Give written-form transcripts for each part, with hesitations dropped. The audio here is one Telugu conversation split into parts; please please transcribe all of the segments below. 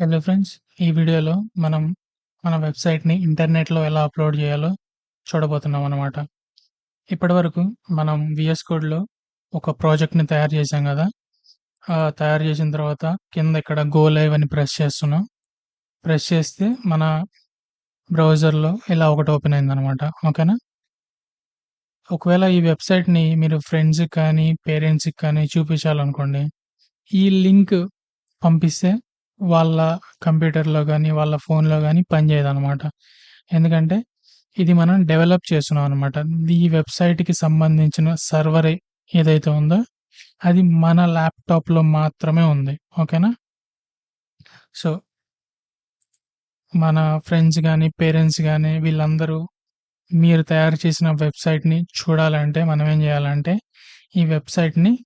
Hello friends. ఈ వీడియోలో మనం మన వెబ్‌సైట్‌ని ఇంటర్నెట్‌లో ఎలా అప్‌లోడ్ చేయాలో చూడబోతున్నామనమాట. ఇప్పటివరకు మనం వీఎస్ కోడ్‌లో ఒక ప్రాజెక్ట్‌ని తయారు చేశాం గదా! తయారు చేసిన తర్వాత కింద ఇక్కడ గో లైవ్ అని ప్రెస్ చేస్తున్నాం. ప్రెస్ చేస్తే మన బ్రౌజర్‌లో ఇలా ఒకటి ఓపెన్ అయిందనమాట. ఓకేనా? ఒకవేళ ఈ వెబ్‌సైట్‌ని మీరు ఫ్రెండ్స్‌కి కానీ, పేరెంట్స్‌కి కానీ చూపించాలనుకోండి, ఈ లింక్ పంపిస్తే వాళ్ళ కంప్యూటర్‌లో గానీ, వాళ్ళ ఫోన్‌లో గానీ పనిచేయదనమాట. ఎందుకంటే, ఇది మనం డెవలప్ చేస్తున్నాం అనమాట. ఈ వెబ్‌సైట్‌కి సంబంధించిన సర్వర్ ఏదైతే ఉందో, అది మన ల్యాప్‌టాప్‌లో మాత్రమే ఉంది. ఓకేనా? సో, మన ఫ్రెండ్స్ గానీ, పేరెంట్స్ గానీ వీళ్ళందరూ మీరు తయారు చేసిన వెబ్‌సైట్‌ని చూడాలంటే మనం ఏం చేయాలంటే, ఈ వెబ్‌సైట్‌ని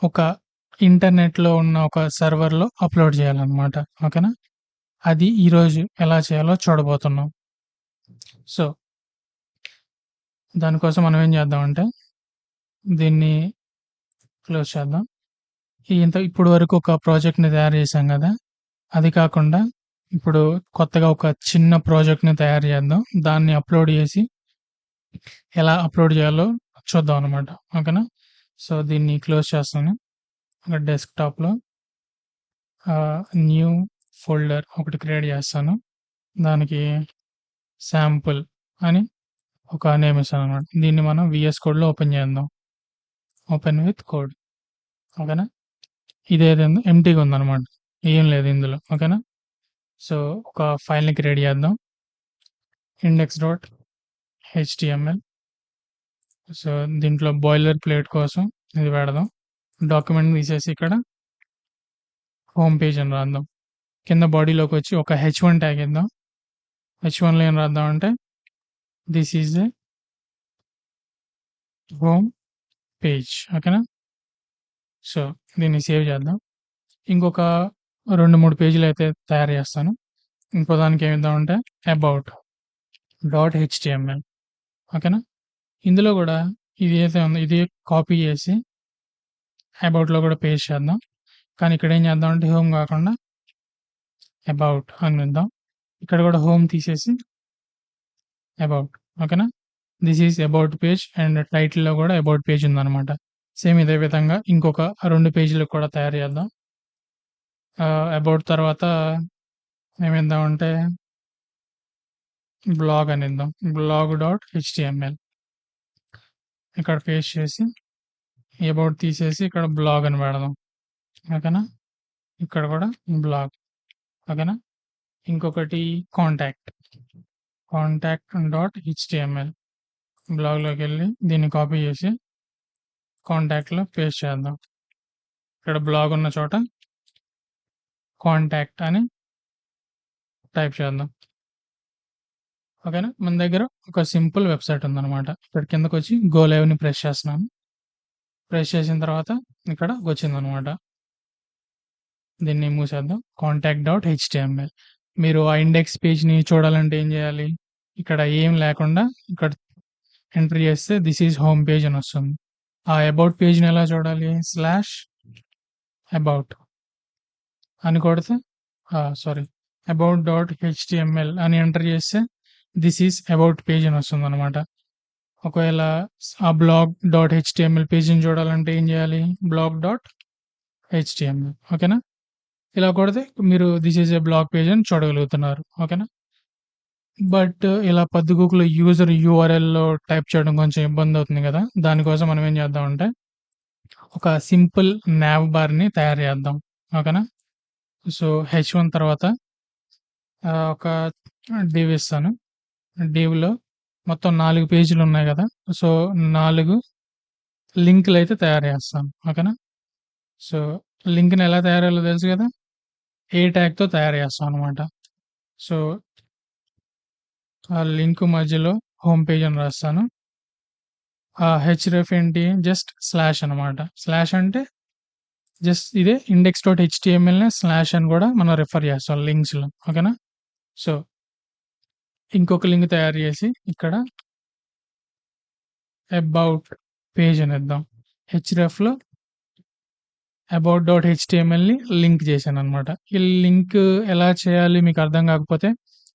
ఒక ఇంటర్నెట్‌లో ఉన్న ఒక సర్వర్‌లో అప్‌లోడ్ చేయాలనమాట. ఓకేనా? అది ఈరోజు ఎలా చేయాలో చూడబోతున్నాం. సో, దానికోసం మనం ఏం చేద్దామంటే, దీన్ని క్లోజ్ చేద్దాం. ఇప్పుడు వరకు ఒక ప్రాజెక్ట్‌ని తయారు చేశాం గదా! అది కాకుండా ఇప్పుడు కొత్తగా ఒక చిన్న ప్రాజెక్ట్‌ని తయారు చేద్దాం. దాన్ని అప్‌లోడ్ చేసి ఎలా అప్‌లోడ్ చేయాలో చూద్దాం అనమాట. ఓకేనా? సో, దీన్ని క్లోజ్ చేస్తాను. ఒక డెస్క్‌టాప్‌లో న్యూ ఫోల్డర్ ఒకటి క్రియేట్ చేస్తాను. దానికి శాంపుల్ అని ఒక నేమ్ ఇస్తాననమాట. దీన్ని మనం వీఎస్ కోడ్‌లో ఓపెన్ చేద్దాం. Open with code. ఓకేనా? ఇదేదైందో ఎంప్టీగా ఉందనమాట. ఏం లేదు ఇందులో. ఓకేనా? సో, ఒక ఫైల్‌ని క్రియేట్ చేద్దాం. index.html. సో, దీంట్లో బాయిలర్ ప్లేట్ కోసం ఇది పెడదాం. డాక్యుమెంట్‌ని తీసేసి ఇక్కడ హోమ్ పేజ్ అని రాద్దాం. కింద బాడీలోకొచ్చి ఒక హెచ్1 ట్యాగ్ ఇద్దాం. హెచ్1లో ఏం రాద్దామంటే this is a home page. ఓకేనా? సో, దీన్ని సేవ్ చేద్దాం. ఇంకొక 2, 3 పేజీలయితే తయారు చేస్తాను. ఇంకో దానికి ఏమిద్దామంటే అబౌట్ డాట్ హెచ్‌టీఎంఎల్. ఓకేనా? ఇందులో గూడా ఇది ఏదైతే ఉందో ఇది కాపీ చేసి అబౌట్‌లో గూడా పేస్ట్ చేద్దాం. కానీ ఇక్కడేం చేద్దామంటే హోమ్ గాకుండా అబౌట్ అని ఇద్దాం. ఇక్కడ గూడా హోమ్ తీసేసి అబౌట్. ఓకేనా? This is about page and టైటిల్‌లో గూడా అబౌట్ పేజ్ ఉందనమాట. సేమ్ ఇదే విధంగా ఇంకొక 2 పేజీలకు కూడా తయారు చేద్దాం. అబౌట్ తర్వాత ఏమిద్దామంటే బ్లాగ్ అని ఇద్దాం. Blog dot HTML. ఇక్కడ పేస్ట్ చేసి అబౌట్ తీసేసి ఇక్కడ బ్లాగ్ అని పెడదాం. ఓకేనా? ఇక్కడ కూడా బ్లాగ్. ఓకేనా? ఇంకొకటి కాంటాక్ట్. Contact dot HTML. బ్లాగ్‌లోకెళ్ళి దీన్ని కాపీ చేసి కాంటాక్ట్‌లో పేస్ట్ చేద్దాం. ఇక్కడ బ్లాగ్ ఉన్న చోట కాంటాక్ట్ అని టైప్ చేద్దాం. ఓకేనా? మన దగ్గర ఒక సింపుల్ వెబ్‌సైట్ ఉందనమాట. ఇక్కడ కిందకొచ్చి గో లైవ్‌ని ప్రెస్ చేస్తున్నాను. ప్రెస్ చేసిన తర్వాత ఇక్కడ వచ్చిందనమాట. దీన్ని మూసేద్దాం. Contact dot HTML. మీరు ఆ ఇండెక్స్ పేజ్‌ని చూడాలంటే ఏం చేయాలి? ఇక్కడ ఏం లేకుండా ఇక్కడ ఎంటర్ చేస్తే దిస్ ఈజ్ హోమ్ పేజ్ అని వస్తుంది. ఆ అబౌట్ పేజ్‌ని ఎలా చూడాలి? స్లాష్ అబౌట్ అని కొడితే సారీ అబౌట్ డాట్ హెచ్‌టీఎంఎల్ అని ఎంటర్ చేస్తే దిస్ ఈజ్ అబౌట్ పేజ్ అని వస్తుందనమాట. ఒకవేళ ఆ బ్లాగ్ డాట్ హెచ్‌టీఎంఎల్ పేజ్‌ని చూడాలంటే ఏం చేయాలి? Blog dot HTML. ఓకేనా? ఇలా కొడితే మీరు this is a blog page అని చూడగలుగుతున్నారు. ఓకేనా? బట్ ఇలా పొద్దుగూకులు యూజర్ యూఆర్ఎల్‌లో టైప్ చేయడం కొంచెం ఇబ్బందవుతుంది గదా! దానికోసం మనం ఏం చేద్దామంటే, ఒక సింపుల్ నావ్ బార్‌ని తయారు చేద్దాం. ఓకేనా? సో, హెచ్1 తర్వాత ఒక డివ్ ఇస్తాను. డివ్‌లో మొత్తం 4 పేజీలున్నాయి గదా! సో, 4 లింకులయితే తయారు చేస్తాను. ఓకేనా? సో, లింక్‌ని ఎలా తయారు చేయాలో తెలుసు గదా! ఏ ట్యాగ్‌తో తయారు చేస్తాం అనమాట. సో, ఆ లింక్ మధ్యలో హోమ్ పేజ్ అని రాస్తాను. హెచ్‌రెఫ్ ఏంటి? జస్ట్ స్లాష్ అనమాట. స్లాష్ అంటే జస్ట్ ఇదే index.html‌నే స్లాష్ అని గూడా మనం రిఫర్ చేస్తాం లింక్స్‌లో. ఓకేనా? సో, ఇంకొక లింక్ తయారు చేసి ఇక్కడ అబౌట్ పేజ్ అని ఇద్దాం. హెచ్‌రెఫ్‌లో about.htmlని లింక్ చేశాననమాట. ఈ లింక్ ఎలా చేయాలి మీకు అర్థం కాకపోతే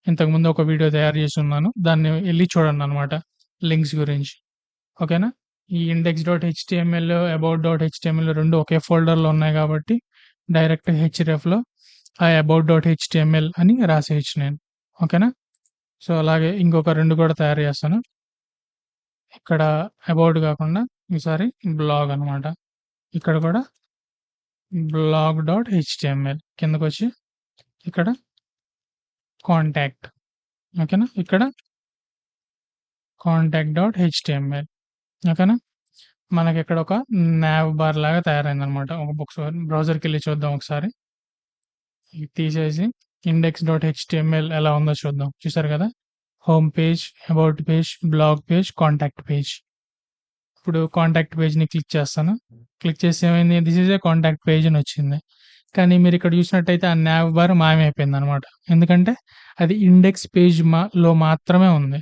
ఇంతకుముందు ఒక వీడియో తయారు చేసున్నాను. దాన్ని ఎళ్లి చూడండనమాట లింక్స్ గురించి. ఓకేనా? ఈ index.html, about.html 2 ఒకే ఫోల్డర్‌లో ఉన్నాయి కాబట్టి డైరెక్ట్ href‌లో ఆ about.html అని రాసేయొచ్చు నేను. ఓకేనా? సో, అలాగే ఇంకొక 2 కూడా తయారు చేస్తాను. ఇక్కడ అబౌట్ కాకుండా ఈసారి బ్లాగ్ అనమాట. ఇక్కడ కూడా blog.html కిందకొచ్చి ఇక్కడ కాంటాక్ట్. ఓకేనా? ఇక్కడ contact.html. ఓకేనా? మనకిక్కడ ఒక నావ్ బార్ లాగా తయారైందనమాట. ఒకసారి బ్రౌజర్‌కెళ్ళి చూద్దాం ఒకసారి. ఇది తీసేసి index.html ఎలా ఉందో చూద్దాం. చూసారు కదా! Home page, about page, blog page, contact page. ఇప్పుడు కాంటాక్ట్ పేజ్‌ని క్లిక్ చేస్తాను. క్లిక్ చేస్తే ఏమైంది? This is a contact page అని వచ్చింది. కానీ మీరిక్కడ చూసినట్టయితే ఆ నావ్ బార్ మాయమైపోయిందనమాట. ఎందుకంటే అది ఇండెక్స్ పేజ్ లో మాత్రమే ఉంది.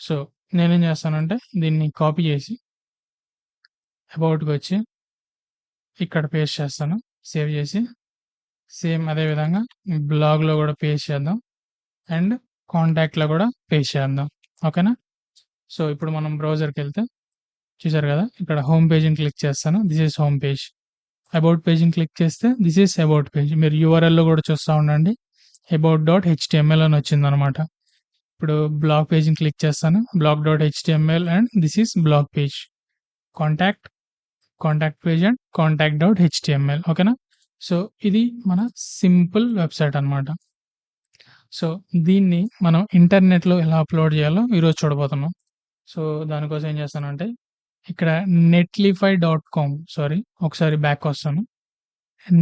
సో, నేనేం చేస్తానంటే దీన్ని కాపీ చేసి అబౌట్‌కొచ్చి ఇక్కడ పేస్ట్ చేస్తాను. సేవ్ చేసి సేమ్ అదే విధంగా బ్లాగ్‌లో కూడా పేస్ట్ చేద్దాం. అండ్ కాంటాక్ట్‌లో కూడా పేస్ట్ చేద్దాం. ఓకేనా? సో, ఇప్పుడు మనం బ్రౌజర్‌కెళ్తే చూసారు కదా! ఇక్కడ హోమ్ పేజ్‌ని క్లిక్ చేస్తాను. This is home page. About పేజ్‌ని క్లిక్ చేస్తే దిస్ ఈజ్ అబౌట్ పేజ్. మీరు యూఆర్ఎల్‌లో కూడా చూస్తా ఉండండి. about.html అని వచ్చిందనమాట. ఇప్పుడు బ్లాగ్ పేజ్‌ని క్లిక్ చేస్తాను. blog.html and this is blog page. Contact, contact page and contact.html. ఓకేనా? సో, ఇది మన సింపుల్ వెబ్‌సైట్ అనమాట. సో, దీన్ని మనం ఇంటర్నెట్‌లో ఎలా అప్‌లోడ్ చేయాలో ఈరోజు చూడబోతున్నాం. సో, దానికోసం ఏం చేస్తానంటే ఇక్కడ netlify.com ఒకసారి బ్యాక్‌కొస్తాను.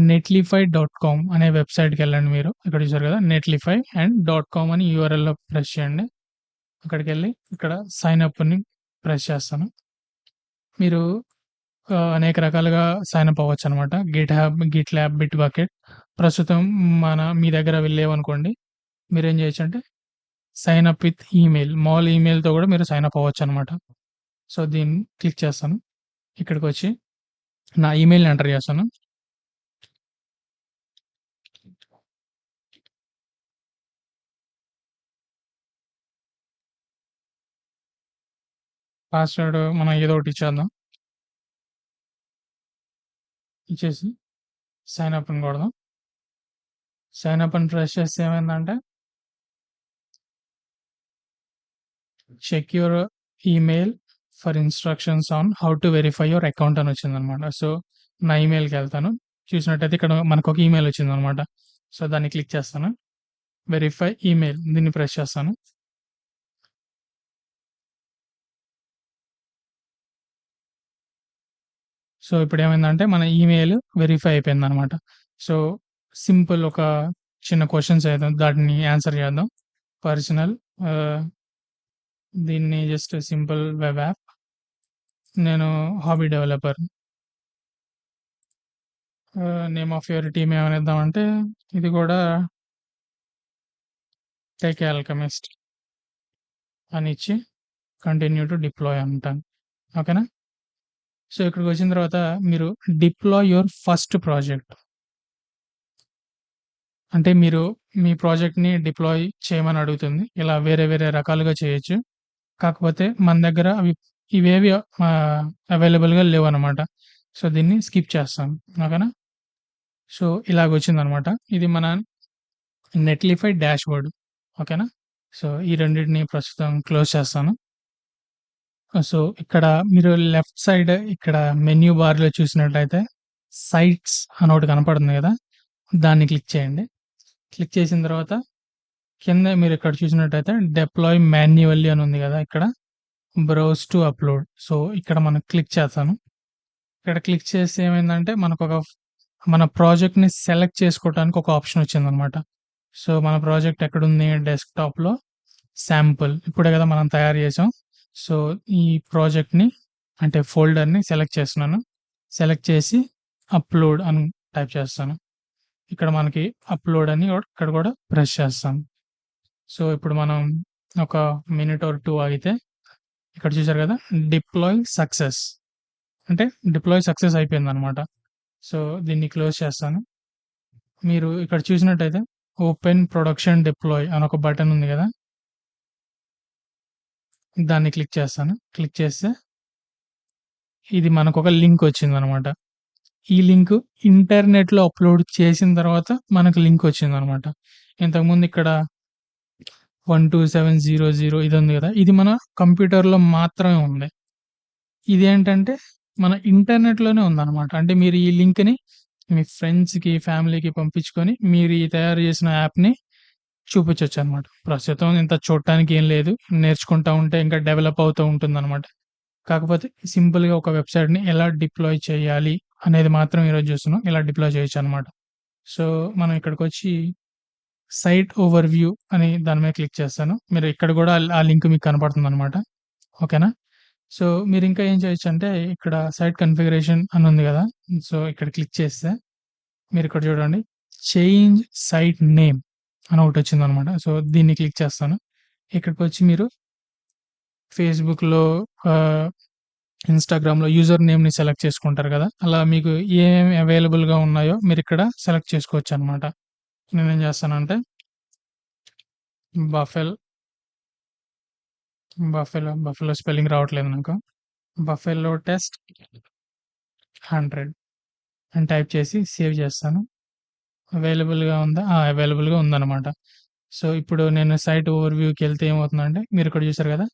netlify.com అనే వెబ్‌సైట్‌కెళ్ళండి మీరు. ఇక్కడ చూసారు కదా! netlify అండ్ .com అని యూఆర్ఎల్‌లో ప్రెస్ చేయండి. అక్కడికెళ్ళి ఇక్కడ సైన్ అప్‌ని ప్రెస్ చేస్తాను. మీరు అనేక రకాలుగా సైన్ అప్ అవ్వచ్చనమాట. గిట్‌ల్యాబ్, బిట్‌బకెట్. ప్రస్తుతం మీ దగ్గర అవి లేవనుకోండి. మీరేం చేయొచ్చంటే సైన్ అప్ విత్ ఈమెయిల్. మామూలు ఈమెయిల్‌తో కూడా మీరు సైన్ అప్ అవ్వచ్చనమాట. సో, దీన్ని క్లిక్ చేస్తాను. ఇక్కడికొచ్చి నా ఈమెయిల్‌ని ఎంటర్ చేస్తాను. పాస్వర్డ్ మనం ఏదో ఒకటి ఇచ్చేద్దాం. ఇచ్చేసి సైన్ అప్ అని కొడదాం. సైన్ అప్ అని ప్రెస్ చేస్తే ఏమైందంటే check your email for instructions on how to verify your account అని వచ్చిందనమాట. సో, నా ఈమెయిల్‌కెళ్తాను. చూసినట్టయితే ఇక్కడ మనకొక ఈమెయిల్ వచ్చిందనమాట. సో, దాన్ని క్లిక్ చేస్తాను. వెరిఫై ఈమెయిల్ దీన్ని ప్రెస్ చేస్తాను. సో, ఇప్పుడేమైందంటే మన ఈమెయిల్ వెరిఫై అయిపోయిందనమాట. సో, సింపుల్ ఒక చిన్న క్వెషన్స్ ఏద్దాం. దాటిని ఆన్సర్ చేద్దాం. పర్సనల్ దీన్ని జస్ట్ సింపుల్ వెబ్ యాప్. నేను hobby developer. Name of your team ఏమని ఇద్దామంటే ఇది కూడా టెక్ ఆల్కెమిస్ట్ అని ఇచ్చి కంటిన్యూ టు డిప్లాయ్ అంటాను. ఓకేనా? సో, ఇక్కడికొచ్చిన తర్వాత మీరు డిప్లాయ్ యువర్ ఫస్ట్ ప్రాజెక్ట్. అంటే మీరు మీ ప్రాజెక్ట్‌ని డిప్లాయ్ చేయమని అడుగుతుంది. ఇలా వేరే వేరే రకాలుగా చేయొచ్చు. కాకపోతే మన దగ్గర ఇవేవి అవైలబుల్‌గా లేవనమాట. సో, దీన్ని స్కిప్ చేస్తాను. ఓకేనా? సో, ఇలాగొచ్చిందనమాట. ఇది మన నెట్‌లిఫై డాష్‌బోర్డ్. ఓకేనా? సో, ఈ రెండిటిని ప్రస్తుతం క్లోజ్ చేస్తాను. సో, ఇక్కడ మీరు లెఫ్ట్ సైడ్ ఇక్కడ మెన్యూ బార్‌లో చూసినట్లయితే సైట్స్ అని ఒకటి కనపడుతుంది గదా! దాన్ని క్లిక్ చేయండి. క్లిక్ చేసిన తర్వాత కింద మీరిక్కడ చూసినట్టయితే డిప్లాయ్ మాన్యువల్లీ అని ఉంది గదా! ఇక్కడ బ్రౌజ్ టు అప్‌లోడ్. సో, ఇక్కడ మనం క్లిక్ చేస్తాను. ఇక్కడ క్లిక్ చేస్తే ఏమైందంటే మన ప్రాజెక్ట్‌ని సెలెక్ట్ చేసుకోవటానికి ఒక ఆప్షన్ వచ్చిందనమాట. సో, మన ప్రాజెక్ట్ ఎక్కడుంది డెస్క్‌టాప్‌లో శాంపుల్ ఇప్పుడే గదా మనం తయారు చేసాం. సో, ఈ ప్రాజెక్ట్‌ని అంటే ఫోల్డర్‌ని సెలెక్ట్ చేస్తున్నాను. సెలెక్ట్ చేసి అప్‌లోడ్ అని టైప్ చేస్తాను. ఇక్కడ మనకి అప్‌లోడ్ అని ఇక్కడ కూడా ప్రెస్ చేస్తాను. సో, ఇప్పుడు మనం ఒక మినిట్ ఆర్ 2 ఆగితే ఇక్కడ చూసారు కదా! డిప్లాయ్ సక్సెస్ అంటే డిప్లాయ్ సక్సెస్ అయిపోయిందనమాట. సో, దీన్ని క్లోజ్ చేస్తాను. మీరు ఇక్కడ చూసినట్టయితే ఓపెన్ ప్రొడక్షన్ డిప్లాయ్ అని ఒక బటన్ ఉంది గదా! దాన్ని క్లిక్ చేస్తాను. క్లిక్ చేస్తే ఇది మనకొక లింక్ వచ్చిందనమాట. ఈ లింక్ ఇంటర్నెట్‌లో అప్‌లోడ్ చేసిన తర్వాత మనకు లింక్ వచ్చిందనమాట. ఇంతకుముందు ఇక్కడ 12700 ఇది ఉంది గదా! ఇది మన కంప్యూటర్‌లో మాత్రమే ఉంది. ఇదేంటంటే మన ఇంటర్నెట్‌లోనే ఉందనమాట. అంటే మీరు ఈ లింక్‌ని మీ ఫ్రెండ్స్‌కి, ఫ్యామిలీకి పంపించుకొని మీరు ఈ తయారు చేసిన యాప్‌ని చూపించొచ్చనమాట. ప్రస్తుతం ఇంత చూడటానికి ఏం లేదు. నేర్చుకుంటా ఉంటే ఇంకా డెవలప్ అవుతూ ఉంటుందనమాట. కాకపోతే సింపుల్‌గా ఒక వెబ్‌సైట్‌ని ఎలా డిప్లాయ్ చేయాలి అనేది మాత్రం ఈరోజు చూస్తున్నాం. ఇలా డిప్లాయ్ చేయొచ్చనమాట. సో, మనం ఇక్కడికొచ్చి సైట్ ఓవర్‌వ్యూ అని దాని మీద క్లిక్ చేస్తాను. మీరు ఇక్కడ గూడా ఆ లింక్ మీకు కనపడుతుందనమాట. ఓకేనా? సో, మీరింకా ఏం చేయొచ్చంటే ఇక్కడ సైట్ కాన్ఫిగరేషన్ అని ఉంది గదా! సో, ఇక్కడ క్లిక్ చేస్తే మీరిక్కడ చూడండి. చేంజ్ సైట్ నేమ్ అని ఒకటొచ్చిందనమాట. సో, దీన్ని క్లిక్ చేస్తాను. ఇక్కడికొచ్చి మీరు ఫేస్‌బుక్‌లో ఆహ్, ఇన్‌స్టాగ్రామ్‌లో యూజర్ నేమ్‌ని సెలెక్ట్ చేసుకుంటారు గదా! అలా మీకు ఏమేమి అవైలబుల్‌గా ఉన్నాయో మీరిక్కడ సెలెక్ట్ చేసుకోవచ్చనమాట. నేనేం చేస్తానంటే బఫెల్ బఫెలో స్పెల్లింగ్ రావట్లేదు నాకు. బఫెలో టెస్ట్ 100 అని టైప్ చేసి సేవ్ చేస్తాను. అవైలబుల్‌గా ఉందా? ఆ! అవైలబుల్‌గా ఉందనమాట. సో, ఇప్పుడు నేను సైట్ ఓవర్‌వ్యూకెళ్తే ఏమవుతుందంటే మీరిక్కడ చూసారు గదా!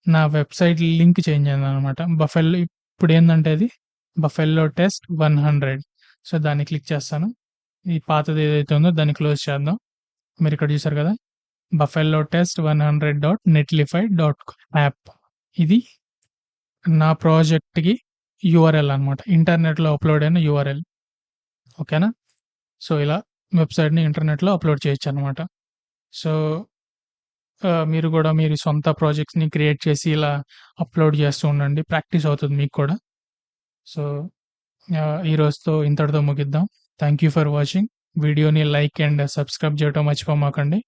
నా వెబ్‌సైట్ లింక్ చేంజ్ అయిందనమాట. బఫెల్ ఇప్పుడేందంటే అది బఫెల్లో టెస్ట్ 100 సో, దాన్ని క్లిక్ చేస్తాను. ఈ పాతది ఏదైతే ఉందో దాన్ని క్లోజ్ చేద్దాం. మీరిక్కడ చూసారు గదా! Buffalo test 100 dot Netlify dot app ఇది నా ప్రాజెక్ట్‌కి యూఆర్ఎల్ అనమాట. ఇంటర్నెట్‌లో అప్‌లోడ్ అయిన యూఆర్ఎల్. ఓకేనా? సో, ఇలా వెబ్‌సైట్‌ని ఇంటర్నెట్‌లో అప్‌లోడ్ చేయొచ్చనమాట. సో, మీరు గూడా మీరు సొంత ప్రాజెక్ట్స్‌ని క్రియేట్ చేసి ఇలా అప్‌లోడ్ చేస్తూ ఉండండి. ప్రాక్టీస్ అవుతది మీకు కూడా. సో, ఈ రోజుతో ఇంతటితో ముగిద్దాం. Thank you for watching. వీడియోని లైక్ అండ్ సబ్స్క్రైబ్ చేయటం మర్చిపోమాకండి.